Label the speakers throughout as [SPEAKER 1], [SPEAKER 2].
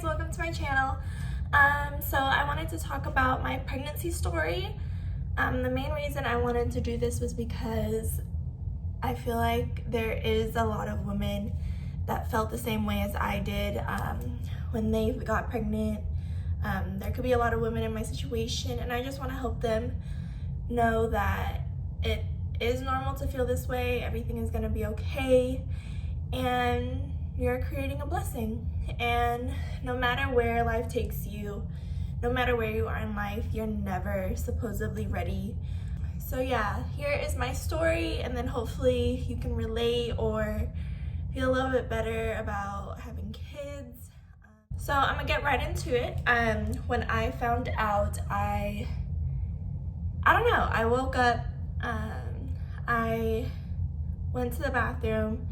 [SPEAKER 1] guys, welcome to my channel. So I wanted to talk about my pregnancy story. The main reason I wanted to do this was because I feel like there is a lot of women that felt the same way as I did when they got pregnant. There could be a lot of women in my situation, and I just want to help them know that it is normal to feel this way. Everything is going to be okay, and you're creating a blessing. And no matter where life takes you, no matter where you are in life, you're never supposedly ready. So yeah, here is my story, and then hopefully you can relate or feel a little bit better about having kids. So I'm gonna get right into it. When I found out, I don't know, I woke up, I went to the bathroom,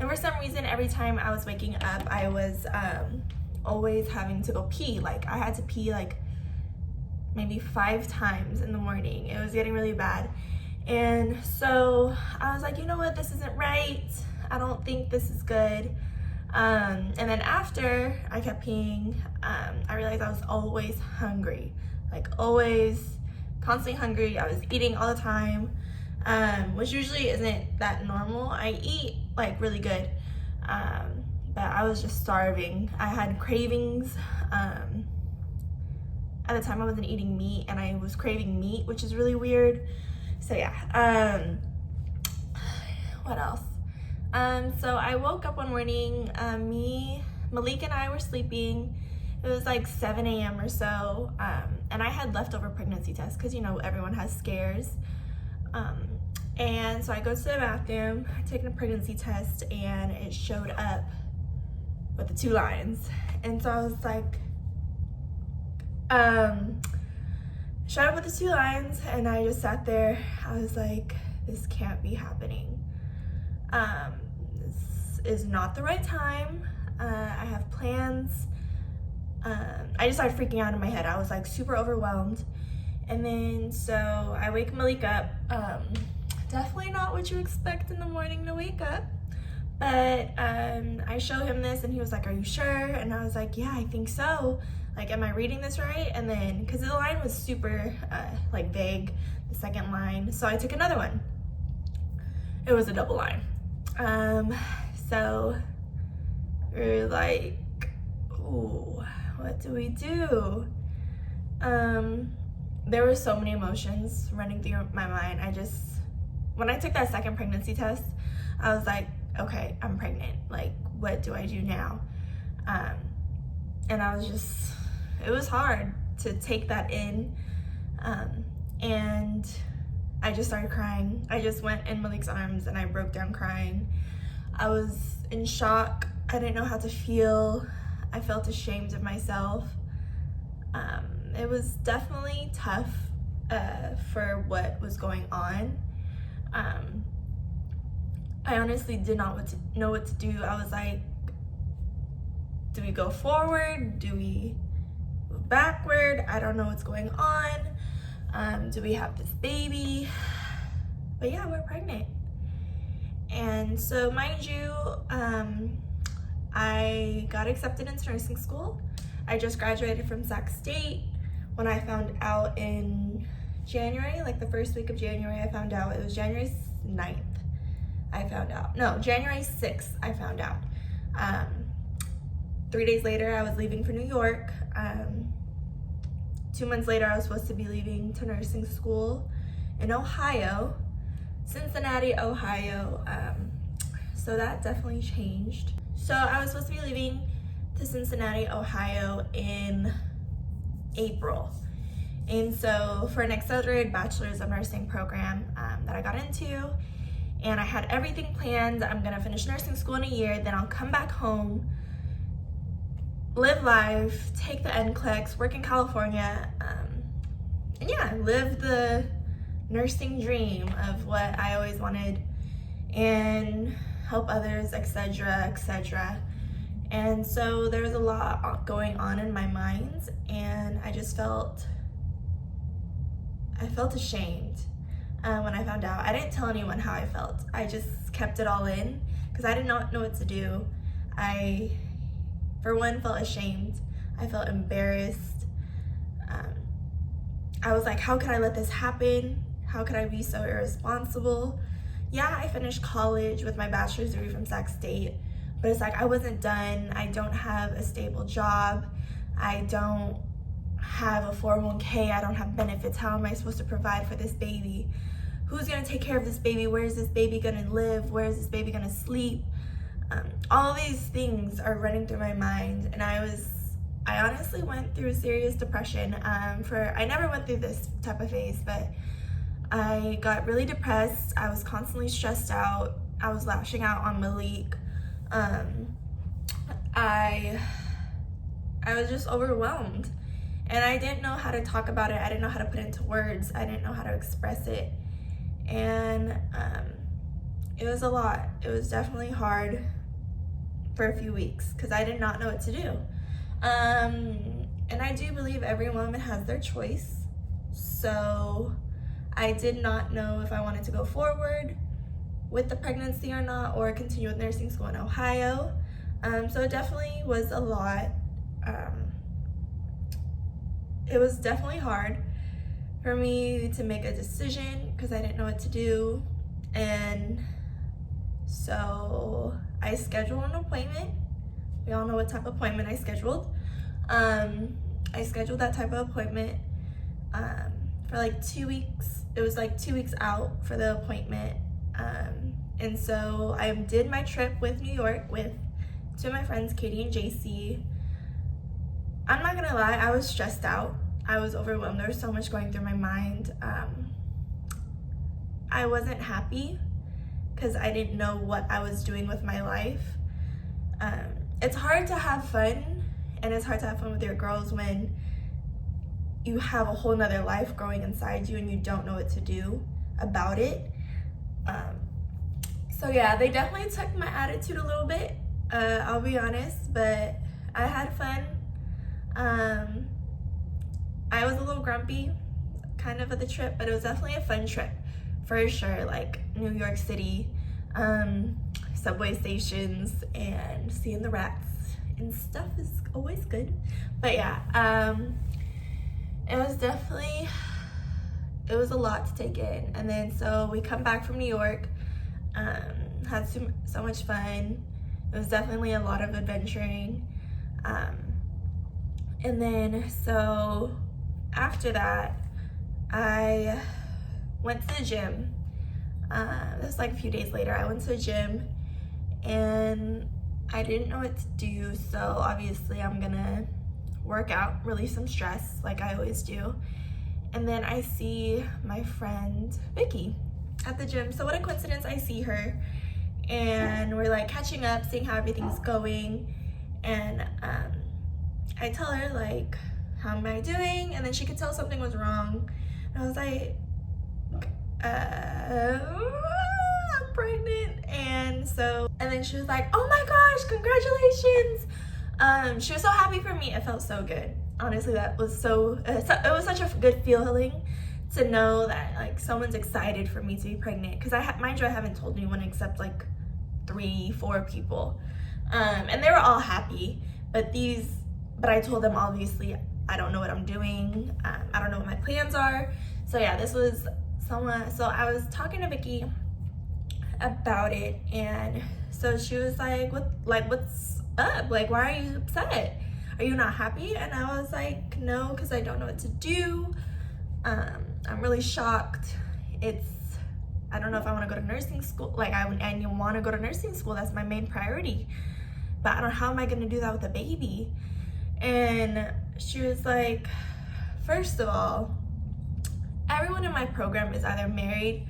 [SPEAKER 1] and for some reason, every time I was waking up, I was always having to go pee. Like, I had to pee like maybe 5 times in the morning. It was getting really bad. And so I was like, you know what, this isn't right. I don't think this is good. And then after I kept peeing, I realized I was always hungry. Like, always, constantly hungry. I was eating all the time, which usually isn't that normal. I eat like really good, but I was just starving. I had cravings. At the time I wasn't eating meat, and I was craving meat, which is really weird. So yeah, what else? So I woke up one morning, Malik and I were sleeping. It was like 7 a.m. or so, and I had leftover pregnancy tests because, you know, everyone has scares. And so I go to the bathroom, I take a pregnancy test, and it showed up with the 2 lines. And so I was like, showed up with the 2 lines, and I just sat there. I was like, this can't be happening. This is not the right time. I have plans. I just started freaking out in my head. I was like super overwhelmed. And then so I wake Malik up. Definitely not what you expect in the morning to wake up. But I show him this, and he was like, are you sure? And I was like, yeah, I think so. Like, am I reading this right? And then, because the line was super like vague, the second line, so I took another one. It was a double line. So we were like, ooh, what do we do? There were so many emotions running through my mind. When I took that second pregnancy test, I was like, okay, I'm pregnant. Like, what do I do now? And I was just, it was hard to take that in. And I just started crying. I just went in Malik's arms and I broke down crying. I was in shock. I didn't know how to feel. I felt ashamed of myself. It was definitely tough for what was going on. I honestly did not know what to do. I was like, do we go forward? Do we move backward? I don't know what's going on. Do we have this baby? But yeah, we're pregnant. And so, mind you, I got accepted into nursing school. I just graduated from Sac State. When I found out in January, like the first week of January, I found out. It was January 9th. I found out. No, January 6th, I found out. 3 days later, I was leaving for New York. 2 months later, I was supposed to be leaving to nursing school in Ohio, Cincinnati, Ohio. So that definitely changed. So I was supposed to be leaving to Cincinnati, Ohio in April. And so for an accelerated bachelor's of nursing program that I got into, and I had everything planned. I'm gonna finish nursing school in a year, then I'll come back home, live life, take the NCLEX, work in California, and yeah, live the nursing dream of what I always wanted and help others, etc., etc. And so there was a lot going on in my mind, and I felt ashamed when I found out. I didn't tell anyone how I felt. I just kept it all in because I did not know what to do. I, for one, felt ashamed I felt embarrassed. I was like, how could I let this happen? How could I be so irresponsible? Yeah, I finished college with my bachelor's degree from Sac State, but it's like I wasn't done. I don't have a stable job. I don't have a 401k. I don't have benefits. How am I supposed to provide for this baby? Who's gonna take care of this baby? Where is this baby gonna live? Where is this baby gonna sleep? All these things are running through my mind, and I honestly went through a serious depression. I never went through this type of phase, but I got really depressed. I was constantly stressed out. I was lashing out on Malik. I was just overwhelmed, and I didn't know how to talk about it. I didn't know how to put it into words. I didn't know how to express it, and it was a lot. It was definitely hard for a few weeks because I did not know what to do. And I do believe every woman has their choice. So I did not know if I wanted to go forward with the pregnancy or not, or continue with nursing school in Ohio. So it definitely was a lot. It was definitely hard for me to make a decision because I didn't know what to do. And so I scheduled an appointment. We all know what type of appointment I scheduled. I scheduled that type of appointment for like 2 weeks. It was like 2 weeks out for the appointment. And so I did my trip with New York with two of my friends, Katie and JC. I'm not gonna lie, I was stressed out. I was overwhelmed. There was so much going through my mind. I wasn't happy because I didn't know what I was doing with my life. It's hard to have fun, and it's hard to have fun with your girls when you have a whole nother life growing inside you and you don't know what to do about it. So yeah, they definitely took my attitude a little bit, I'll be honest, but I had fun. I was a little grumpy kind of at the trip, but it was definitely a fun trip for sure. Like New York City, subway stations, and seeing the rats and stuff is always good. But yeah, it was a lot to take in. And then so we come back from New York, had so much fun. It was definitely a lot of adventuring. And then so after that, I went to the gym. It was like a few days later. I went to the gym and I didn't know what to do, so obviously I'm gonna work out, release some stress like I always do. And then I see my friend Vicky at the gym. So what a coincidence, I see her and we're like catching up, seeing how everything's going. And I tell her like, how am I doing? And then she could tell something was wrong. And I was like, I'm pregnant. And then she was like, oh my gosh, congratulations. She was so happy for me. It felt so good. Honestly, that was it was such a good feeling to know that like someone's excited for me to be pregnant. Because mind you, I haven't told anyone except like 3-4 people. And they were all happy, but I told them obviously I don't know what I'm doing. I don't know what my plans are. So yeah, this was someone. So I was talking to Vicky about it, and so she was like, what's up? Like, why are you upset? Are you not happy? And I was like, no, because I don't know what to do. I'm really shocked. I don't know if I want to go to nursing school. Like I want to go to nursing school. That's my main priority. But I don't know, how am I going to do that with a baby? And she was like, first of all, everyone in my program is either married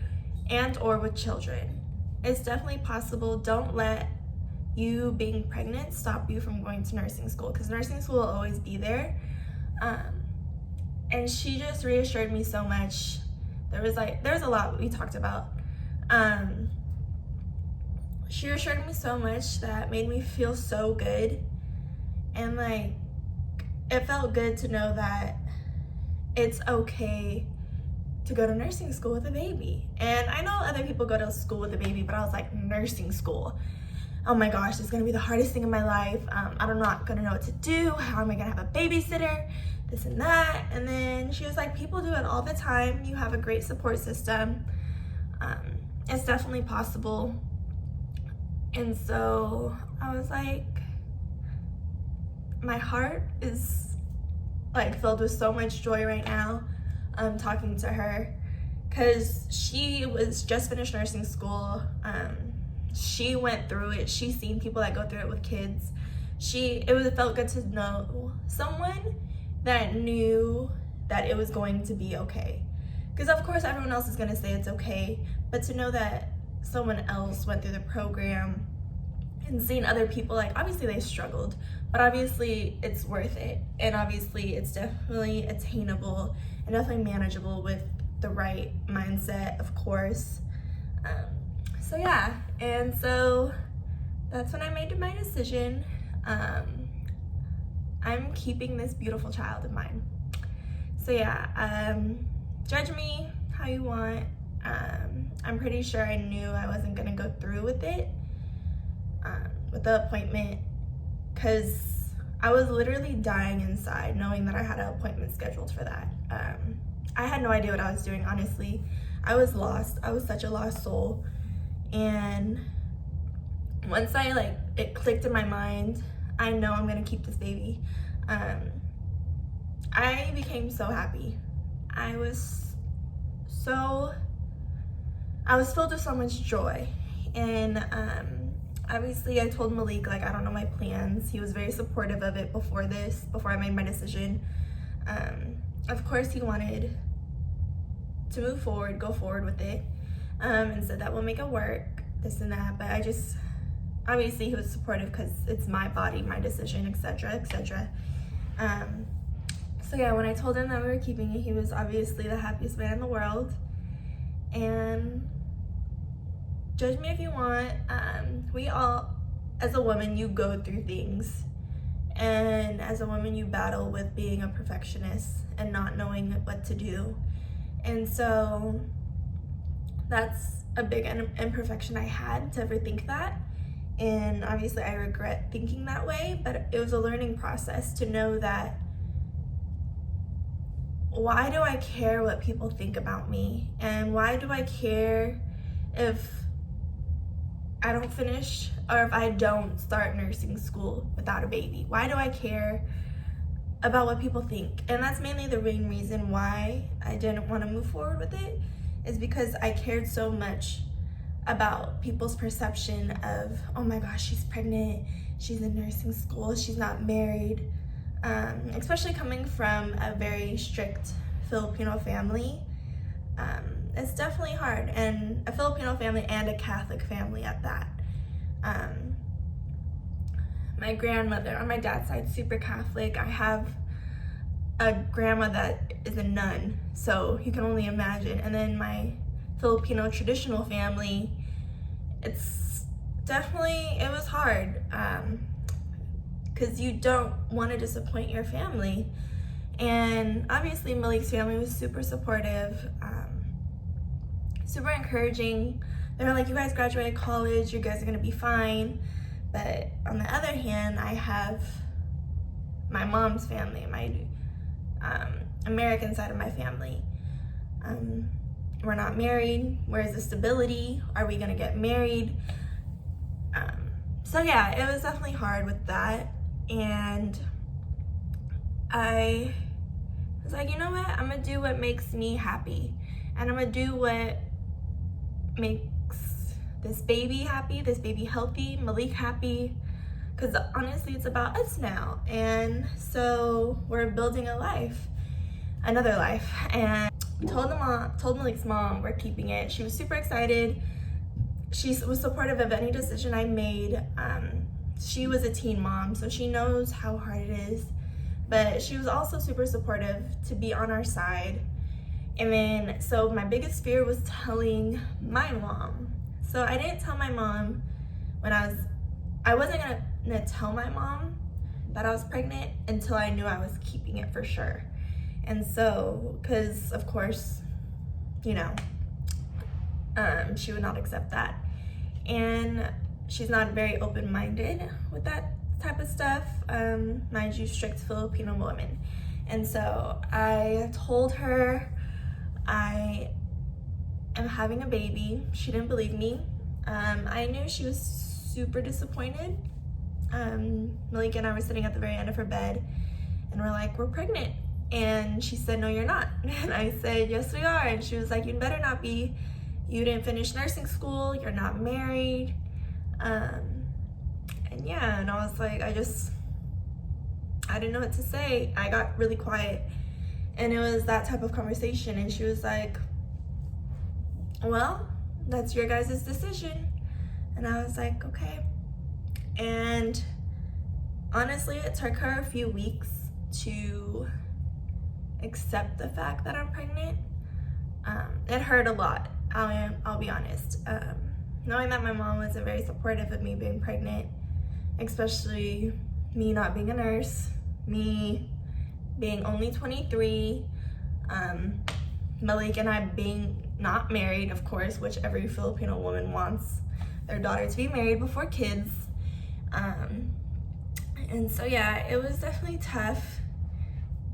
[SPEAKER 1] and or with children. It's definitely possible. Don't let you being pregnant stop you from going to nursing school, because nursing school will always be there. And she just reassured me so much. There was a lot we talked about. She reassured me so much that made me feel so good. And like, it felt good to know that it's okay to go to nursing school with a baby. And I know other people go to school with a baby, but I was like, nursing school. oh my gosh, this is gonna be the hardest thing in my life. I'm not gonna know what to do. How am I gonna have a babysitter? This and that. And then she was like, people do it all the time. You have a great support system. It's definitely possible. And so I was like, my heart is like filled with so much joy right now talking to her, because she was just finished nursing school. She went through it. She's seen people that go through it with kids. It felt good to know someone that knew that it was going to be okay. Because of course everyone else is gonna say it's okay, but to know that someone else went through the program and seeing other people, like obviously they struggled, but obviously it's worth it. And obviously it's definitely attainable and definitely manageable with the right mindset, of course. So yeah, and so that's when I made my decision. I'm keeping this beautiful child of mine. So yeah, judge me how you want. I'm pretty sure I knew I wasn't gonna go through with it, with the appointment, because I was literally dying inside knowing that I had an appointment scheduled for that. I had no idea what I was doing, honestly. I was lost. I was such a lost soul. And once it clicked in my mind, I know I'm gonna keep this baby. I became so happy. I was filled with so much joy. And obviously I told Malik, like, I don't know my plans. He was very supportive of it before I made my decision. Of course he wanted to move forward, go forward with it, and said that we'll make it work, this and that. But obviously he was supportive because it's my body, my decision, etc., etc. So yeah, when I told him that we were keeping it, he was obviously the happiest man in the world. And judge me if you want. We all, as a woman, you go through things. And as a woman, you battle with being a perfectionist and not knowing what to do. And so that's a big imperfection I had, to ever think that. And obviously I regret thinking that way, but it was a learning process to know that, why do I care what people think about me? And why do I care if I don't finish, or if I don't start nursing school without a baby? Why do I care about what people think? And that's mainly the main reason why I didn't want to move forward with it, is because I cared so much about people's perception of, oh my gosh, she's pregnant, she's in nursing school, she's not married. Especially coming from a very strict Filipino family, it's definitely hard, and a Filipino family and a Catholic family at that. My grandmother on my dad's side, super Catholic. I have a grandma that is a nun, so you can only imagine. And then my Filipino traditional family, it was hard, because you don't want to disappoint your family. And obviously Malik's family was super supportive, super encouraging. They were like, you guys graduated college, you guys are gonna be fine. But on the other hand, I have my mom's family, my American side of my family. We're not married. Where's the stability? Are we gonna get married? So yeah, it was definitely hard with that. And I was like, you know what? I'm gonna do what makes me happy. And I'm gonna do what makes this baby happy, this baby healthy, Malik happy. Because honestly, it's about us now. And so we're building a life, another life. And told Malik's mom we're keeping it. She was super excited. She was supportive of any decision I made. She was a teen mom, so she knows how hard it is. But she was also super supportive to be on our side. And then, so my biggest fear was telling my mom. So I didn't tell my mom when I wasn't gonna tell my mom that I was pregnant until I knew I was keeping it for sure. And so, because of course, you know, she would not accept that. And she's not very open-minded with that type of stuff. Mind you, strict Filipino woman. And so I told her I am having a baby. She didn't believe me. I knew she was super disappointed. Malika and I were sitting at the very end of her bed and we're like, we're pregnant. And she said, no, you're not. And I said, yes, we are. And she was like, you better not be. You didn't finish nursing school. You're not married. And yeah, and I was like, I didn't know what to say. I got really quiet. And it was that type of conversation. And she was like, well, that's your guys' decision. And I was like, okay. And honestly, it took her a few weeks to accept the fact that I'm pregnant. It hurt a lot, I'll be honest. Knowing that my mom wasn't very supportive of me being pregnant, especially me not being a nurse, me being only 23, Malik and I being not married, of course, which every Filipino woman wants their daughter to be married before kids. And so yeah, it was definitely tough.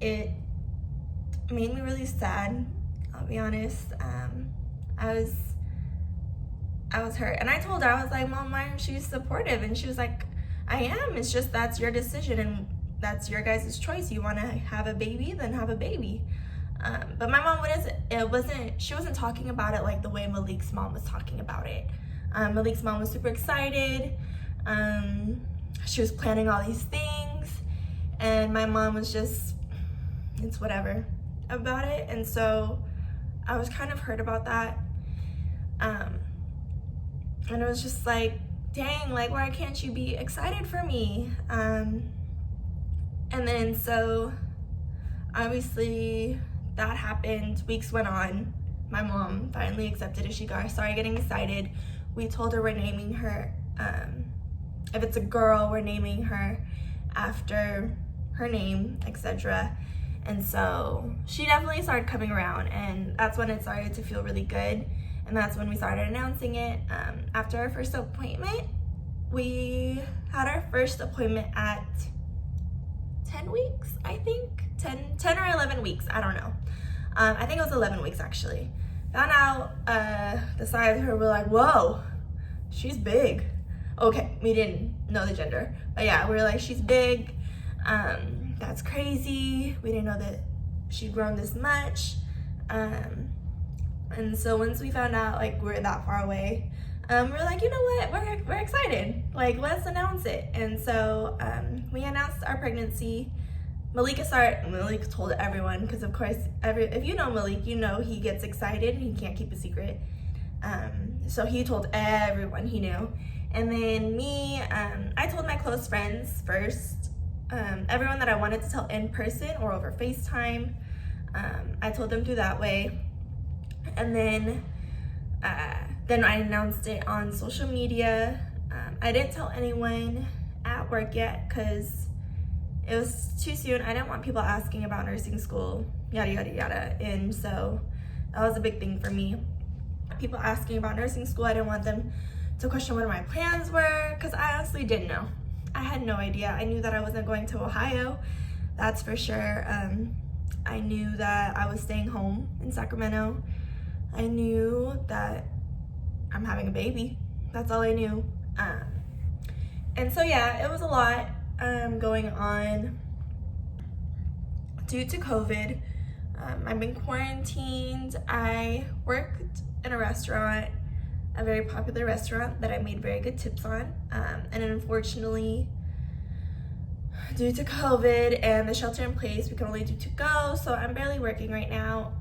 [SPEAKER 1] It made me really sad, I'll be honest. I was hurt, and I told her, I was like, Mom, why aren't you supportive? And she was like, I am. It's just that's your decision and that's your guys' choice. You want to have a baby, then have a baby. But my mom she wasn't talking about it like the way Malik's mom was talking about it. Malik's mom was super excited. She was planning all these things, and my mom was just, it's whatever about it. And so I was kind of hurt about that. And it was just like, dang, like, why can't you be excited for me? And then so obviously that happened. Weeks went on. My mom finally accepted it. She started getting excited. We told her we're naming her, if it's a girl, we're naming her after her name, etc. And so she definitely started coming around, and that's when it started to feel really good. And that's when we started announcing it. After our first appointment, we had our first appointment at 10 weeks, I think. 10 or 11 weeks, I don't know. I think it was 11 weeks actually. Found out the size of her, we're like, whoa, she's big. Okay, we didn't know the gender, but yeah, we were like, she's big. That's crazy. We didn't know that she'd grown this much. And so once we found out like we're that far away, we're like, you know what, we're excited. Like, let's announce it. And so we announced our pregnancy. Malik told everyone, because of course, if you know Malik, you know he gets excited and he can't keep a secret. So he told everyone he knew. And then me, I told my close friends first, everyone that I wanted to tell in person or over FaceTime. I told them through that way. And then I announced it on social media. I didn't tell anyone at work yet because it was too soon. I didn't want people asking about nursing school, yada, yada, yada. And so that was a big thing for me. People asking about nursing school, I didn't want them to question what my plans were, because I honestly didn't know. I had no idea. I knew that I wasn't going to Ohio, that's for sure. I knew that I was staying home in Sacramento. I knew that I'm having a baby. That's all I knew. And so yeah, it was a lot going on due to COVID. I've been quarantined. I worked in a restaurant, a very popular restaurant that I made very good tips on. And unfortunately, due to COVID and the shelter in place, we can only do to go. So I'm barely working right now.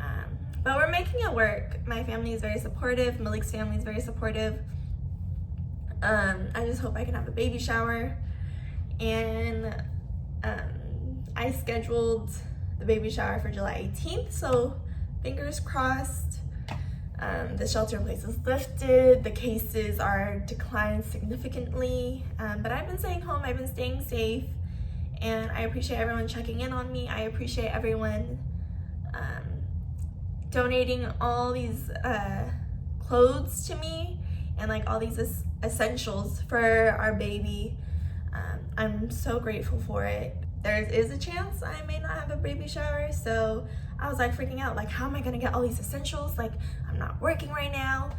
[SPEAKER 1] But we're making it work. My family is very supportive. Malik's family is very supportive. I just hope I can have a baby shower. And I scheduled the baby shower for July 18th. So fingers crossed. The shelter in place is lifted. The cases are declined significantly. But I've been staying home. I've been staying safe. And I appreciate everyone checking in on me. I appreciate everyone donating all these clothes to me and like all these essentials for our baby. I'm so grateful for it. There is a chance I may not have a baby shower, so I was like freaking out, like how am I gonna get all these essentials? Like I'm not working right now.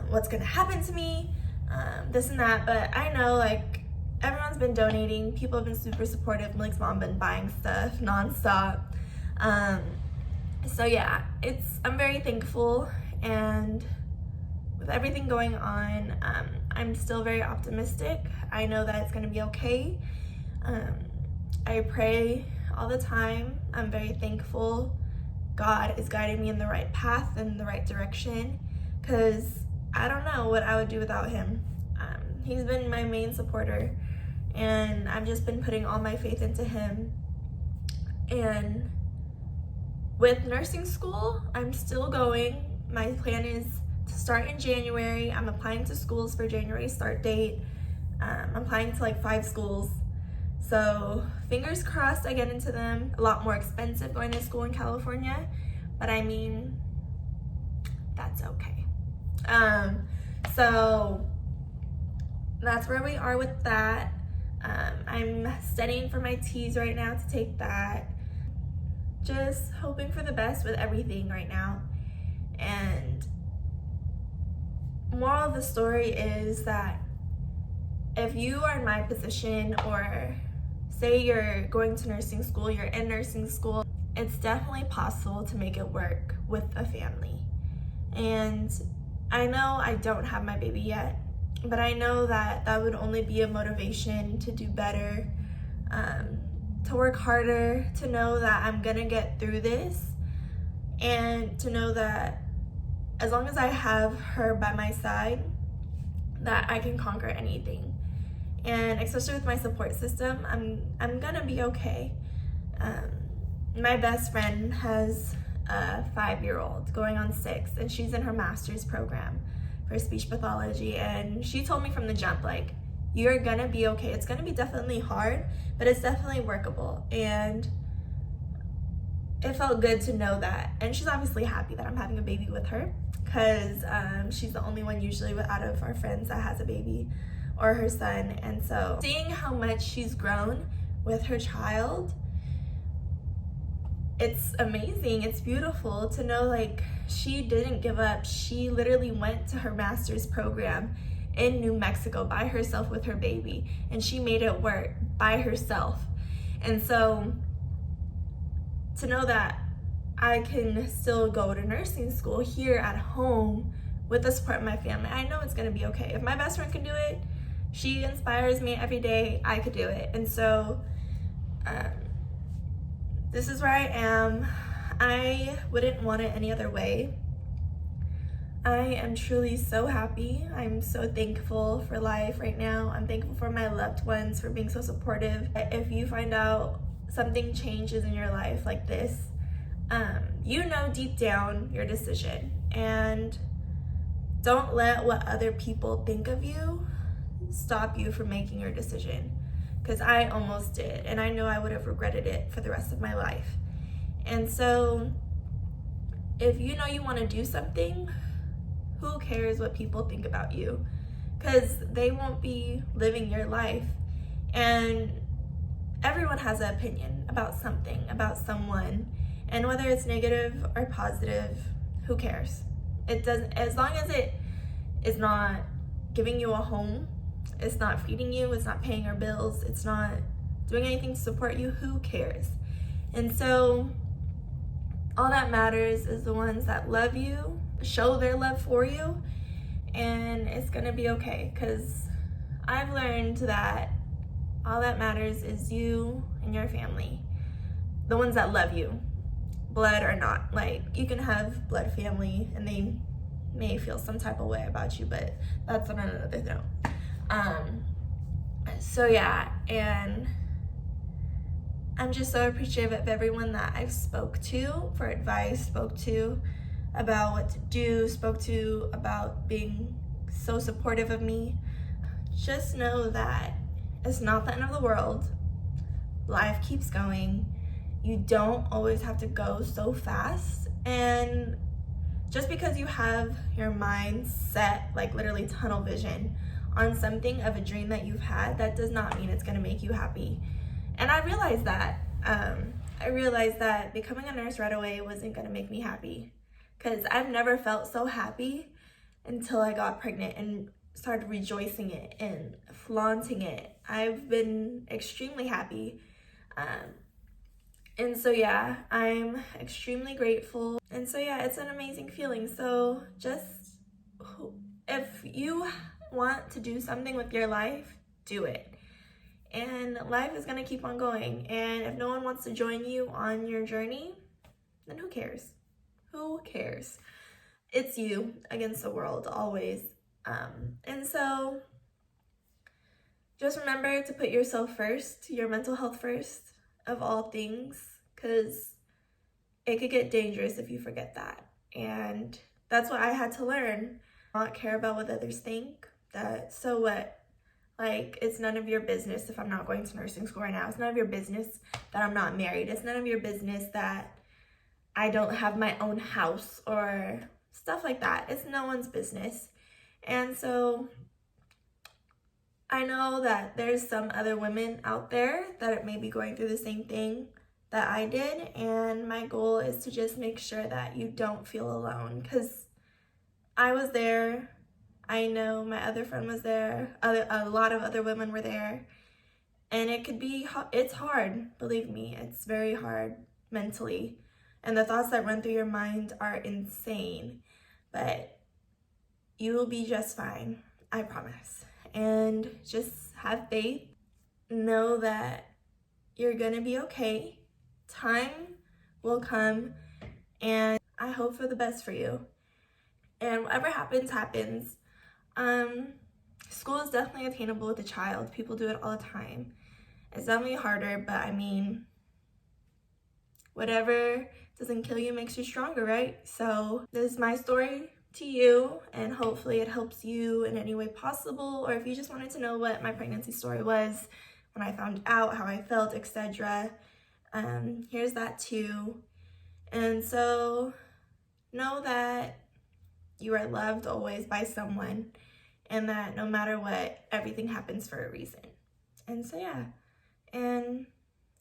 [SPEAKER 1] What's gonna happen to me? This and that. But I know like everyone's been donating. People have been super supportive. Malik's mom been buying stuff nonstop. So yeah, I'm very thankful, and with everything going on, I'm still very optimistic. I know that it's gonna be okay. I pray all the time. I'm very thankful God is guiding me in the right path and the right direction, because I don't know what I would do without him. He's been my main supporter, and I've just been putting all my faith into him. And with nursing school, I'm still going. My plan is to start in January. I'm applying to schools for January start date. I'm applying to like 5 schools. So fingers crossed I get into them. A lot more expensive going to school in California, but I mean, that's okay. So that's where we are with that. I'm studying for my T's right now to take that. Just hoping for the best with everything right now. And moral of the story is that if you are in my position, or say you're going to nursing school, you're in nursing school, it's definitely possible to make it work with a family. And I know I don't have my baby yet, but I know that that would only be a motivation to do better, to work harder, to know that I'm gonna get through this, and to know that as long as I have her by my side, that I can conquer anything. And especially with my support system, I'm gonna be okay. My best friend has a 5-year-old going on 6, and she's in her master's program for speech pathology, and she told me from the jump, like, you're gonna be okay. It's gonna be definitely hard, but it's definitely workable. And it felt good to know that. And she's obviously happy that I'm having a baby with her, because she's the only one usually out of our friends that has a baby, or her son. And so seeing how much she's grown with her child, it's amazing. It's beautiful to know like she didn't give up. She literally went to her master's program in New Mexico by herself with her baby, and she made it work by herself. And so to know that I can still go to nursing school here at home with the support of my family, I know it's gonna be okay. If my best friend can do it, she inspires me every day, I could do it. And so this is where I am. I wouldn't want it any other way. I am truly so happy. I'm so thankful for life right now. I'm thankful for my loved ones for being so supportive. If you find out something changes in your life like this, you know deep down your decision, and don't let what other people think of you stop you from making your decision, because I almost did, and I know I would have regretted it for the rest of my life. And so if you know you want to do something, who cares what people think about you? Because they won't be living your life. And everyone has an opinion about something, about someone, and whether it's negative or positive, who cares? It doesn't, as long as it is not giving you a home, it's not feeding you, it's not paying your bills, it's not doing anything to support you, who cares? And so all that matters is the ones that love you, show their love for you, and it's gonna be okay. Because I've learned that all that matters is you and your family, the ones that love you, blood or not. Like, you can have blood family and they may feel some type of way about you, but that's on another note. So yeah, and I'm just so appreciative of everyone that I've spoke to for advice, spoke to about what to do, spoke to about being so supportive of me. Just know that it's not the end of the world. Life keeps going. You don't always have to go so fast, and just because you have your mind set, like literally tunnel vision, on something of a dream that you've had, that does not mean it's going to make you happy. And I realized that. I realized that becoming a nurse right away wasn't going to make me happy, because I've never felt so happy until I got pregnant and started rejoicing it and flaunting it. I've been extremely happy. And so yeah, I'm extremely grateful. And so yeah, it's an amazing feeling. So just, if you want to do something with your life, do it. And life is gonna keep on going. And if no one wants to join you on your journey, then who cares? Who cares? It's you against the world, always. And so just remember to put yourself first, your mental health first of all things, because it could get dangerous if you forget that. And that's what I had to learn. Not care about what others think. That, so what? Like, it's none of your business if I'm not going to nursing school right now. It's none of your business that I'm not married. It's none of your business that I don't have my own house or stuff like that. It's no one's business. And so I know that there's some other women out there that may be going through the same thing that I did. And my goal is to just make sure that you don't feel alone, because I was there. I know my other friend was there. A lot of other women were there. And it's hard, believe me. It's very hard mentally. And the thoughts that run through your mind are insane. But you will be just fine, I promise. And just have faith. Know that you're gonna be okay. Time will come, and I hope for the best for you. And whatever happens, happens. School is definitely attainable with a child. People do it all the time. It's definitely harder, but I mean, whatever doesn't kill you makes you stronger, right? So this is my story to you, and hopefully it helps you in any way possible. Or if you just wanted to know what my pregnancy story was, when I found out, how I felt, etc., here's that too. And so know that you are loved always by someone, and that no matter what, everything happens for a reason. And so yeah, and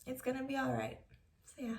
[SPEAKER 1] it's gonna be all right. So yeah.